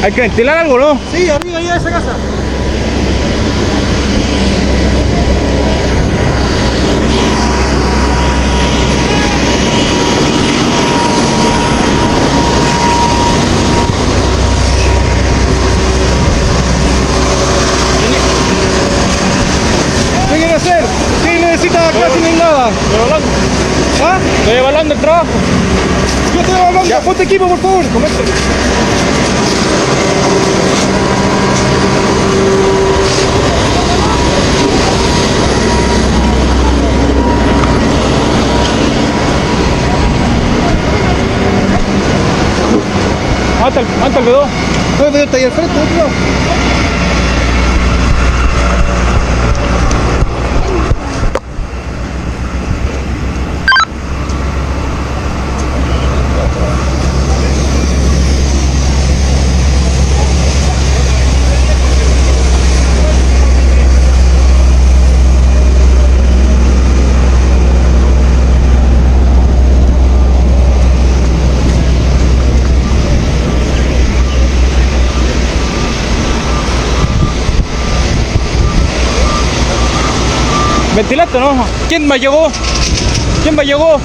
Hay que ventilar algo, ¿no? Sí, arriba ya de esa casa. ¿Qué quiere hacer? ¿Qué necesita casi ni nada? Estoy evaluando. ¿Ah? Estoy evaluando el trabajo. Yo estoy hablando. Ya. Ponte equipo, por favor. Coméntale. Anta el B2. No, pero está ahí al frente, ¿no? Ventilaste, ¿no? ¿Quién me llegó? ¿Quién me llegó?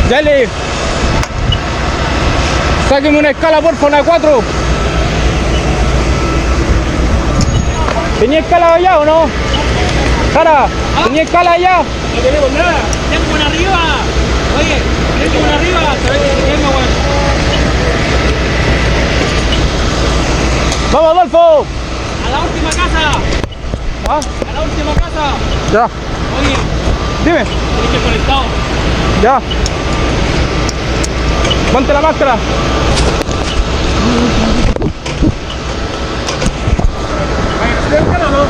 Dale. Sáqueme una escala, porfa, una 4. ¿Tenía escala allá o no? Jara, ¿tenía escala allá? No tenemos nada. Tengo una arriba. Oye, tengo una arriba. ¿Sabes qué tengo, weón? ¡Vamos, Adolfo! A la última casa. ¿Ah? A la última casa. Ya. Oye, Dime. tenés que conectado. Ya. Ponte la máscara. ¿Cerca o no?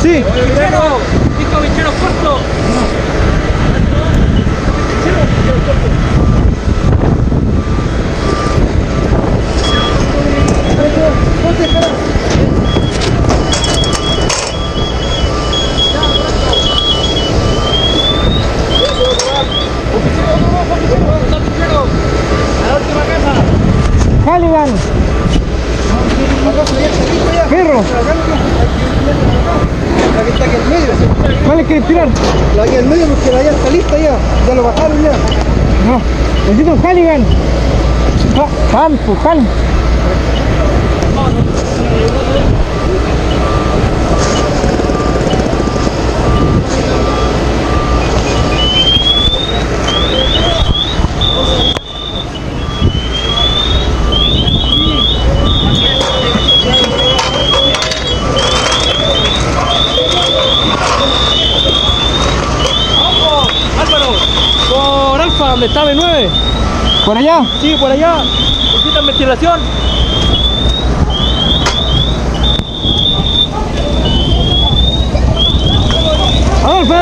Sí. Bichero. Dijo bichero corto. A la última casa. Halligan. Perro. La que está aquí en medio. ¿Cuál es que tirar? La aquí en medio porque la ya está lista ya. Ya lo bajaron ya. No. Necesito un Halligan. Han. Álvaro, por Alfa, donde está B9. ¿Por allá? Sí, por allá. Necesitan ventilación. ¡Adolfo!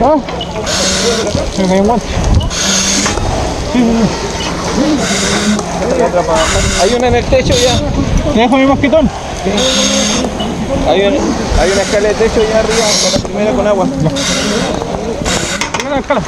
¿Ah? Me cae un guante. Hay una en el techo ya. ¿Te dejo mi mosquitón? Hay una escala de techo ya arriba, con la primera con agua. Primera escala.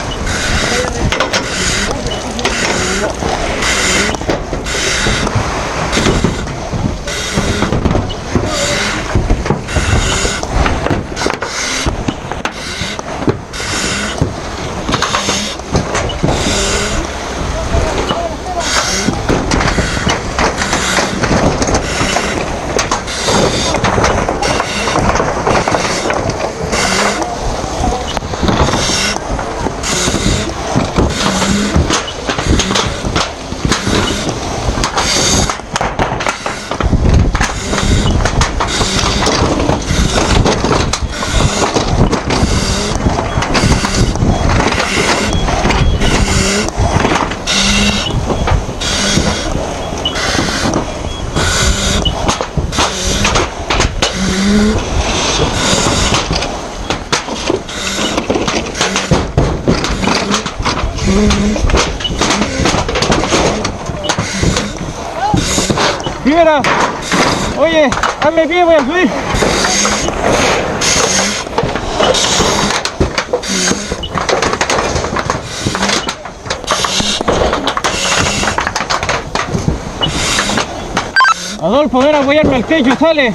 espera. Oye, hazme pie, voy a subir. Adolfo, ven a apoyarme al techo, sale.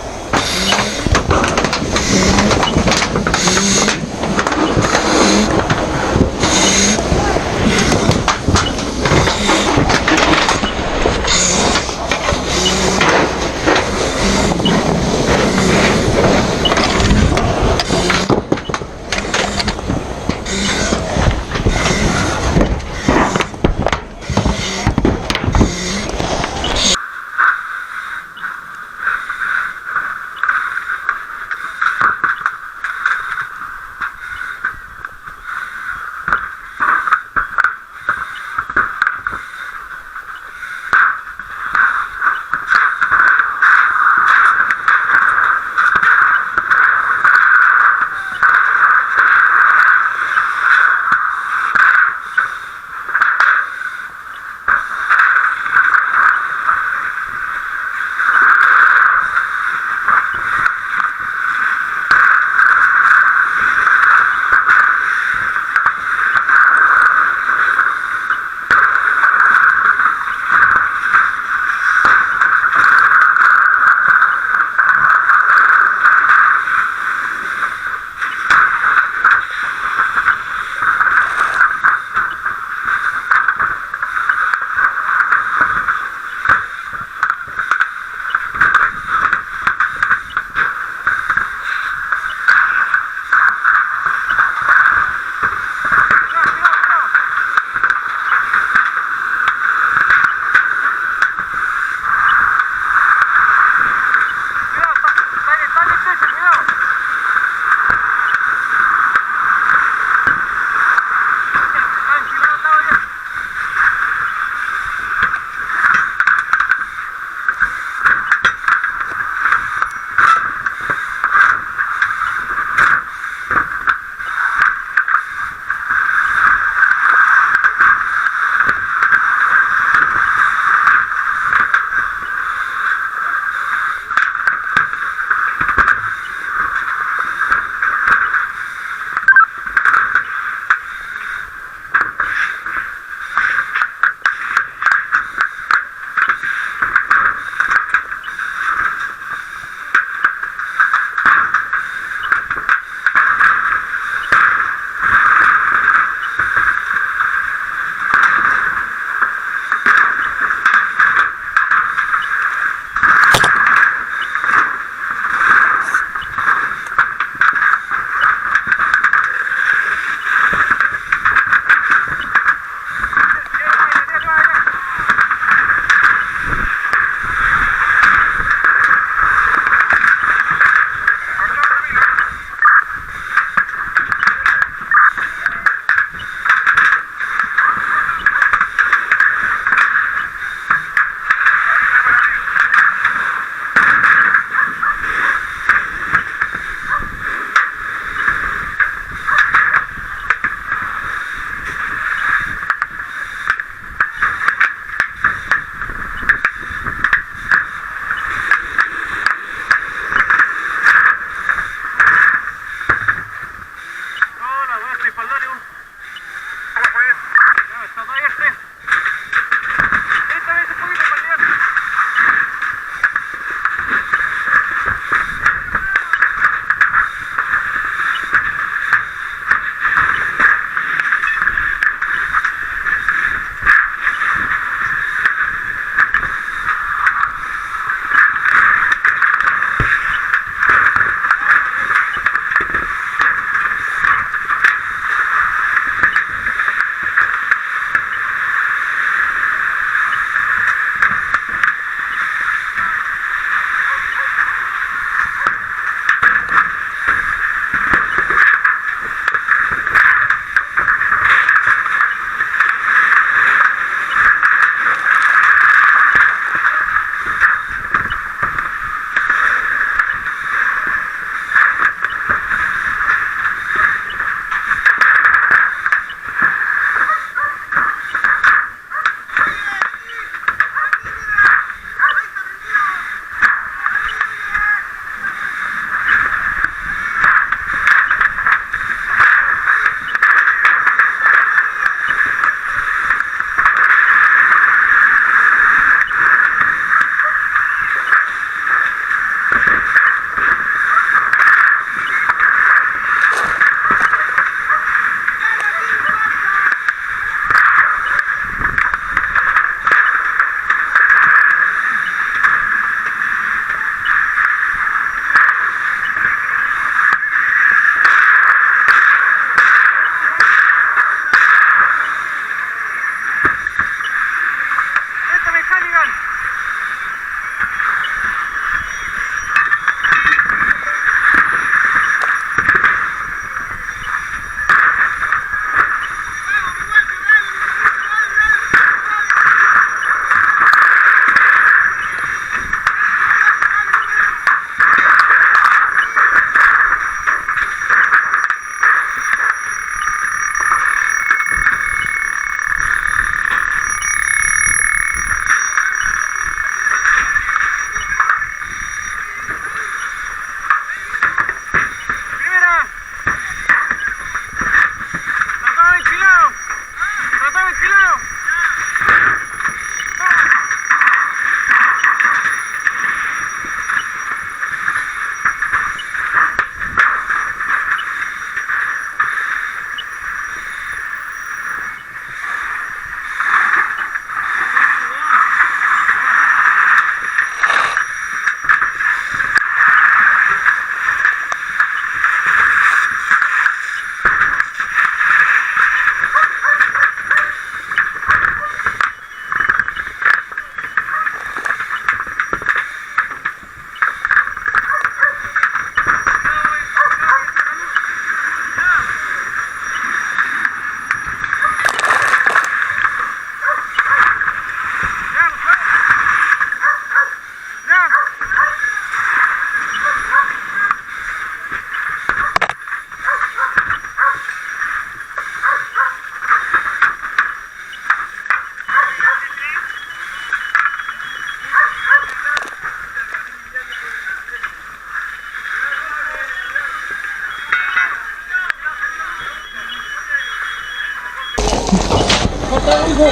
No.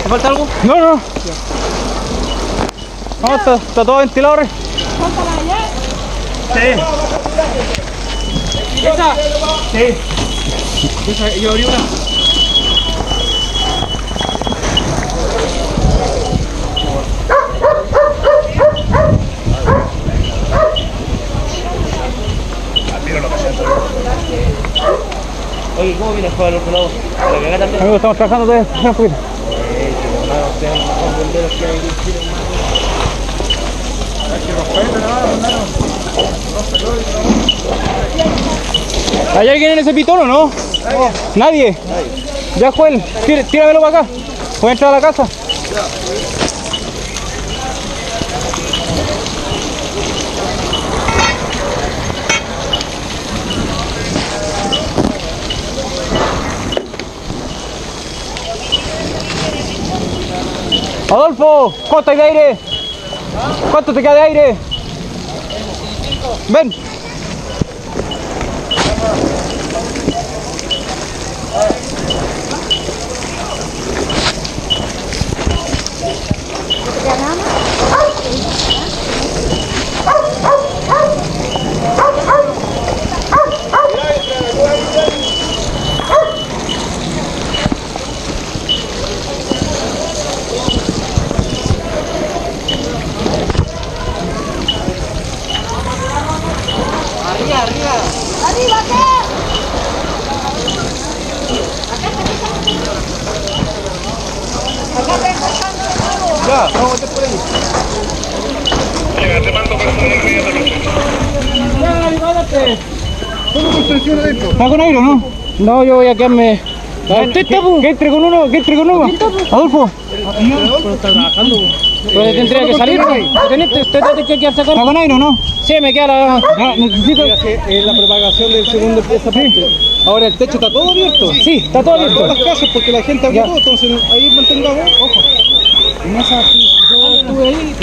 ¿Te falta algo? No, no. No, está todo ventilado. Sí. ¿Esa? Sí. Esa, yo abrí una. Oye, ¿cómo vienes para el otro lado? ¿Para que acá también? Amigo, estamos trabajando todavía. Un poquito. ¿Hay alguien en ese pitón o no? Nadie. Ya, Joel, tíramelo para acá. Voy a entrar a la casa. Adolfo, ¿cuánto hay de aire? ¿Cuánto te queda de aire? Ven. ¡Arriba, acá! Acá te empezando de nuevo. Ya, vamos a meter por ahí. Ya, levántate. ¿Cómo construcción adentro? ¿Está con aire o no? No, yo voy a quedarme. ¿Qué entre con uno? ¿Qué entre con uno? Adolfo. Pero está trabajando. Pues tendría que salir. Teniente, ¿usted tiene que quedarse acá? ¿Está con aire o no? Sí, me queda la... Ya, necesito... Es la propagación del segundo esa parte. Ahora el techo está todo abierto. Sí, está todo abierto. Todas las casas porque la gente abrió todo, entonces ahí mantengamos, ojo. En esa, yo estuve ahí.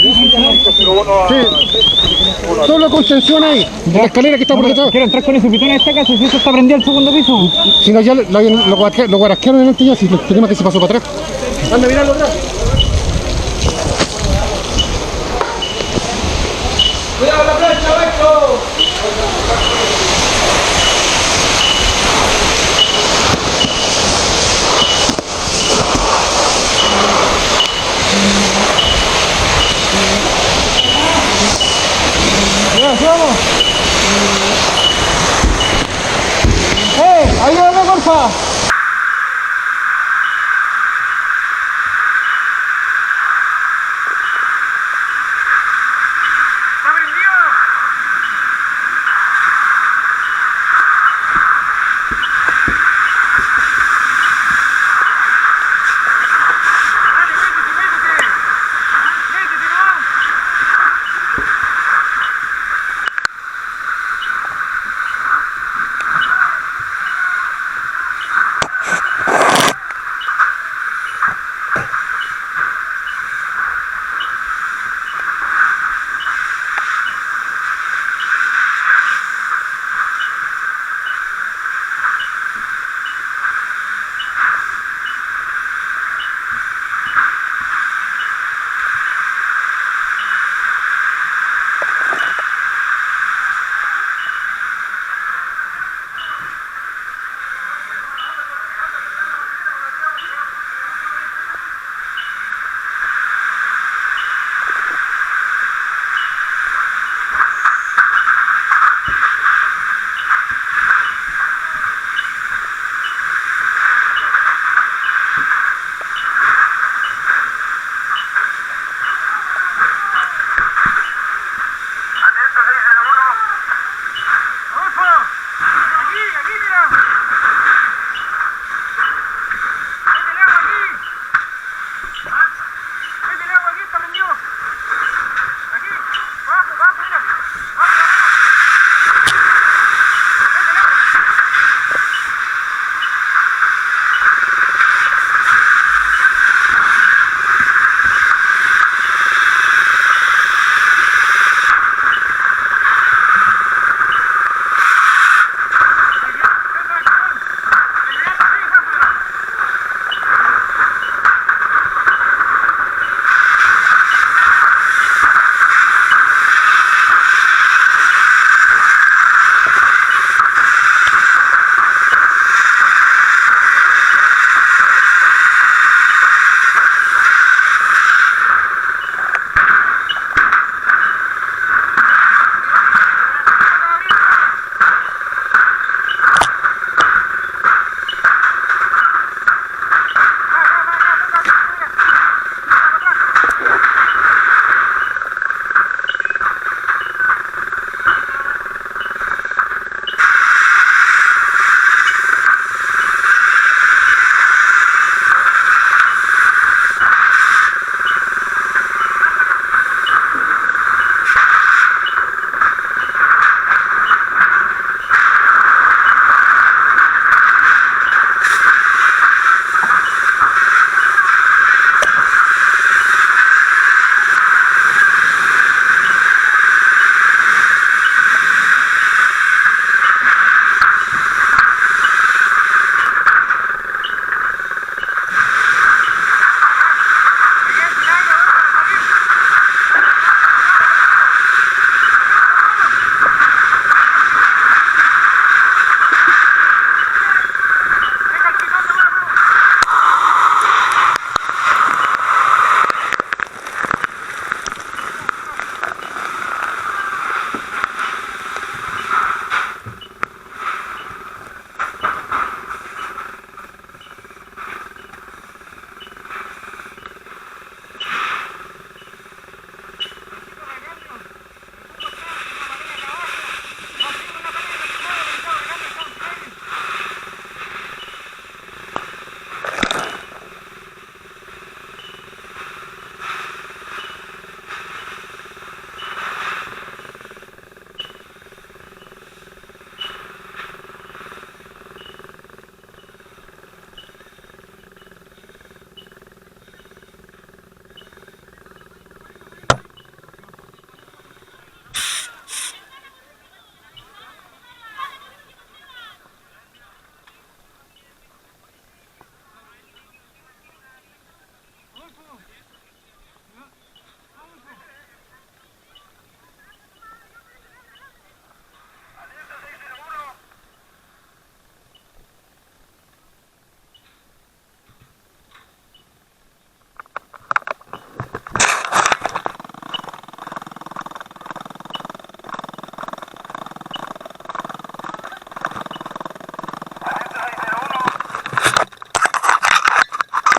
Solo contención ahí, la escalera que está por detrás. Quiero entrar con ese pitón a esta casa, si eso está prendido al segundo piso. Si no, ya lo guarasquearon delante ya, si el problema es que se pasó para atrás. Anda, miralo atrás. ¡Cuidado la plancha, maestro! Ya, vamos. Ayúdame, porfa.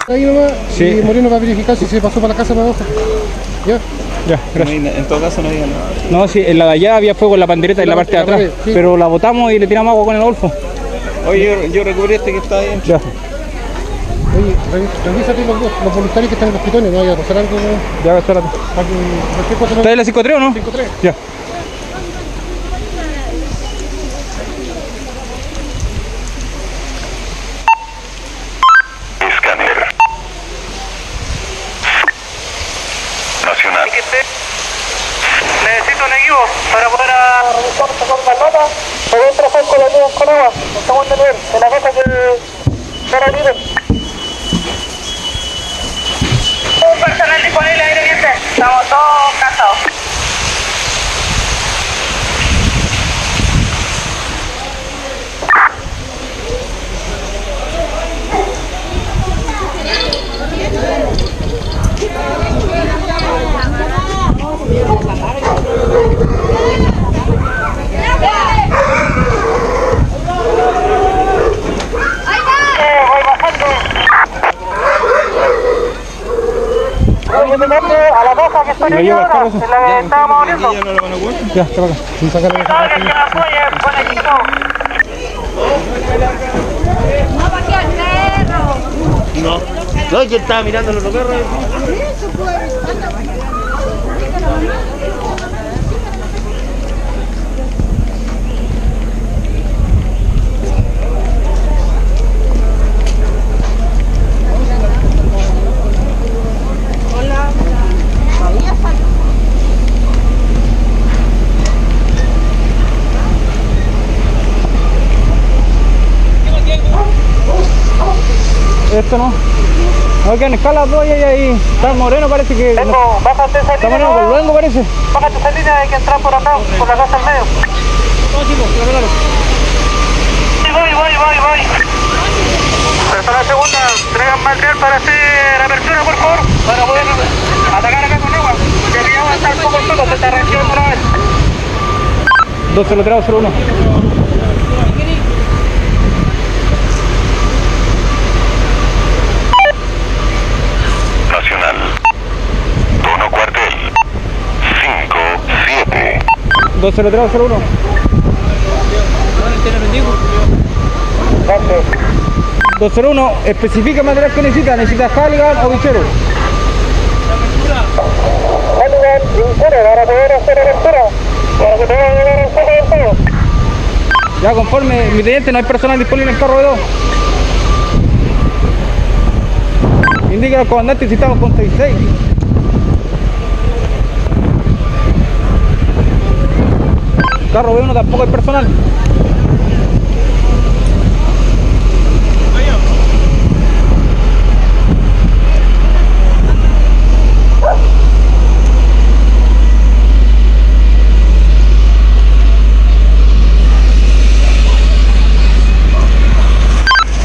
Ahí nomás, Sí. y Moreno va a verificar si se pasó para la casa para abajo. ¿Ya? Ya, gracias. En todo caso no digan nada. No, sí, en la de allá había fuego en la pandereta en la parte de atrás, sí. pero la botamos y le tiramos agua con el golfo. Oye, yo recuperé este que está ahí. Ya, Oye, revísate los voluntarios que están en los pitones, no vaya a pasar algo. ya, espérate. Cualquier cosa. ¿Está en la 5-3 o no? 5-3. Ya. Escáner. Nacional. Necesito un equipo para poder buscar con las notas. Podemos trabajar con la luz con agua. Estamos en nivel, en la cosa que para libre. Un personal disponible aire ambiente. Estamos todos cansados. Voy bajando. Voy llegando a la cosa que estoy ¿Me aquí lleva el ahora, carro? en la que estábamos abriendo. Ya no lo van a ocupar. Ya, está acá. Sí, sácalo. Alguien que me apoye con equipo. No, para qué perro. No, yo estaba mirando los perros. Eso pues. Esto no. Ok, en escala 2 y ahí. Está Moreno, parece que. Tengo, bájate esa Está línea. Moreno con ¿no? luengo, parece. Bájate esa línea, hay que entrar por acá, por la casa al medio. Sí, voy. Persona segunda, traigan material para hacer apertura, por favor, para poder atacar acá con agua. Que aquí agua está un poco solo, se está reaccionando otra vez. 203-01. Nacional. Tono cuartel. 5-7. 203-01. 201, especifica material que necesita Halligan o bichero. Halligan, vincero, para poder hacer apertura, para que pueda llegar al foco del fuego. Ya conforme, mi teniente, no hay personal disponible en el carro de 2. Indica al comandante si estamos con 66. Carro B1 tampoco hay personal.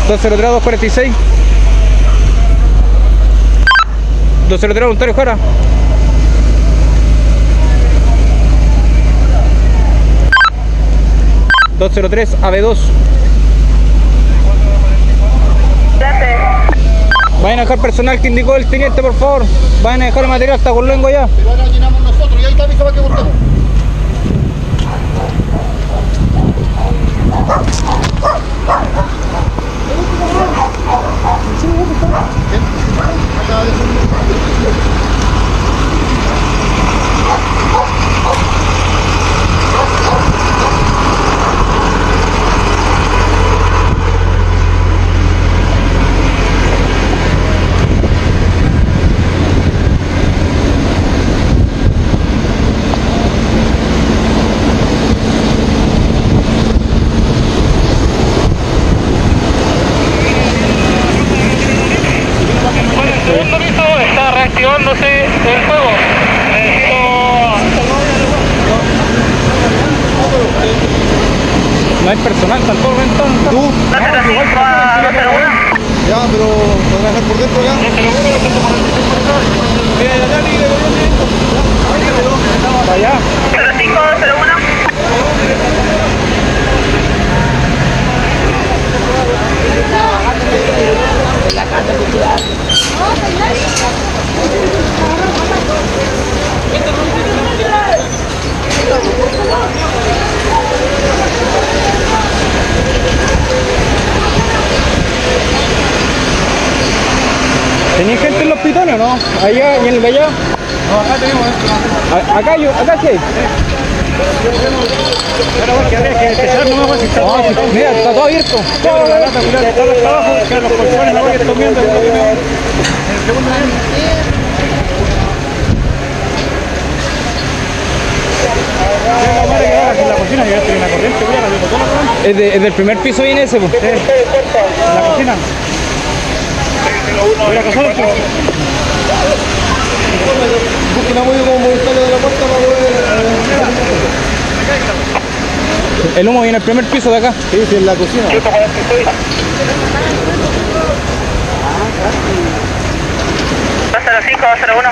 ...203-246... ...203 voluntario Jara... ...203 AB2... ...vayan a dejar personal que indicó el teniente, por favor... ...vayan a dejar el material, hasta con luengo ya... Pero ahora llenamos nosotros y ahí te avisa para que volvemos. Segundo piso está reactivándose No, allá y en el de allá. No, acá tenemos Acá sí. pero porque habría que empezar nomás pues, si está todo abierto. Mira, está todo abierto. Pero la lata cuidado, está hasta abajo, que los colchones la voy están viendo en el segundo año. La madre que ahora en la cocina llegaste en la corriente, mira, la botó la corriente. Es del primer piso viene ese, pues. En la cocina. Voy a casar esto. Busquen apoyo como molestarle de la puerta para poder... El humo viene el primer piso de acá. Sí, sí, en la cocina. 146. Pasa a las 5, va a ser a 1.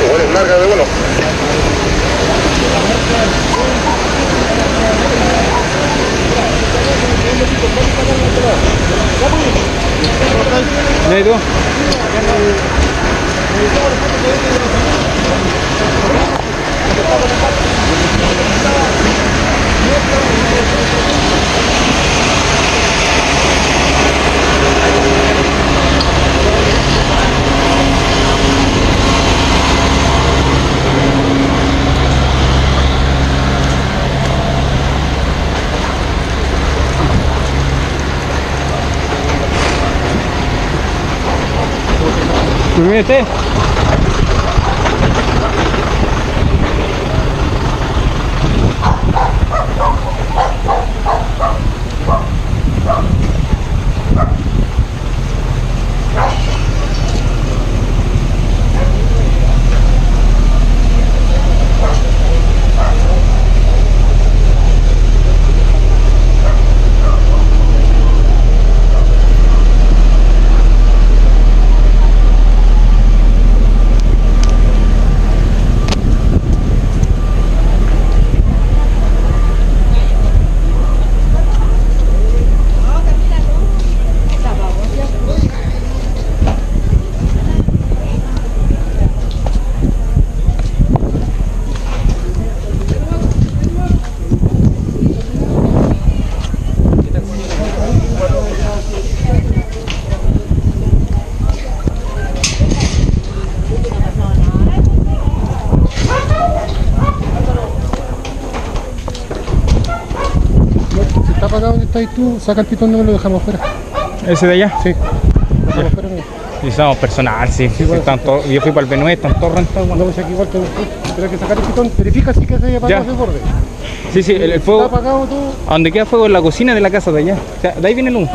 Igual es larga de uno. ¿Y tú? Mire usted. Acá donde estás tú, saca el pitón, no me lo dejamos afuera. ¿Ese de allá? Sí. Dejamos afuera, no. Sí, somos personal, sí. Igual, Están todos- yo fui para el Benue, están todos rentados. No, pues aquí igual te pero hay que sacar el pitón. Verifica si que se haya apagado Ya. ese borde. Sí, sí, el Está fuego. apagado todo. A donde queda fuego en la cocina de la casa de allá. O sea, de ahí viene el humo.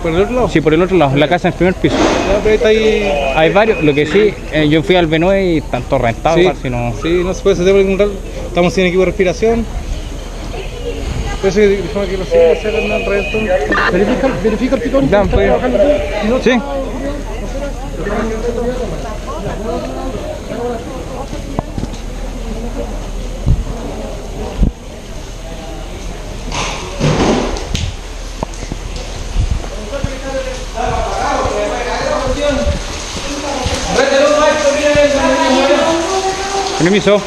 ¿Por el otro lado? Sí, por el otro lado, la casa en el primer piso. Ya, pero está ahí. Hay varios, lo que sí, yo fui al Benue y están todos rentados, Sí, si no. sí, no se puede hacer porque estamos sin equipo de respiración. Por eso dijimos que los ciegos se hagan al reventón. Verifica el pitón. Ya, ¿Estás pues. trabajando tú? Si no, Sí. Permiso.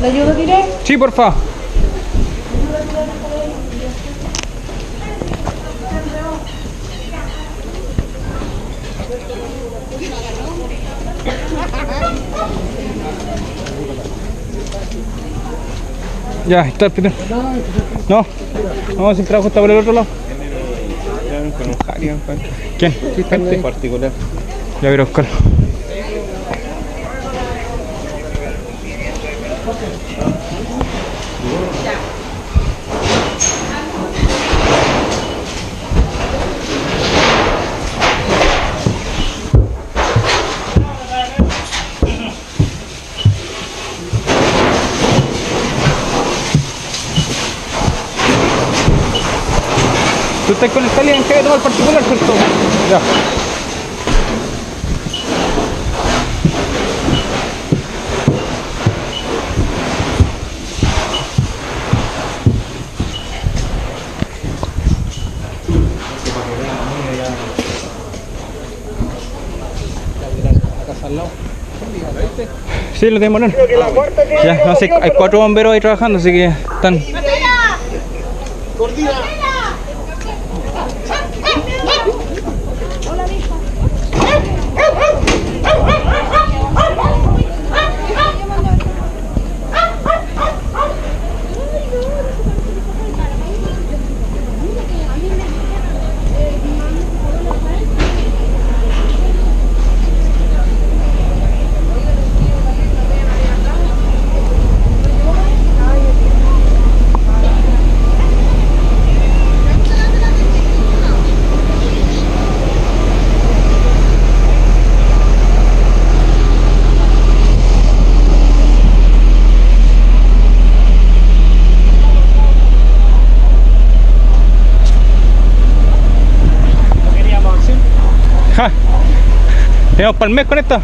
¿Le ayudo directo? Sí, porfa. Ya, está el pitón. No, no, si el trabajo está por el otro lado. Con un Harry, ¿Quién? gente particular. Ya voy a buscar. Tú estás con el Cali en que tomar particular, ¿cierto? Ya. Sí, lo tenemos. Ya, no sé, hay 4 bomberos ahí trabajando, así que están. Ja. Tenemos para el mes con esto.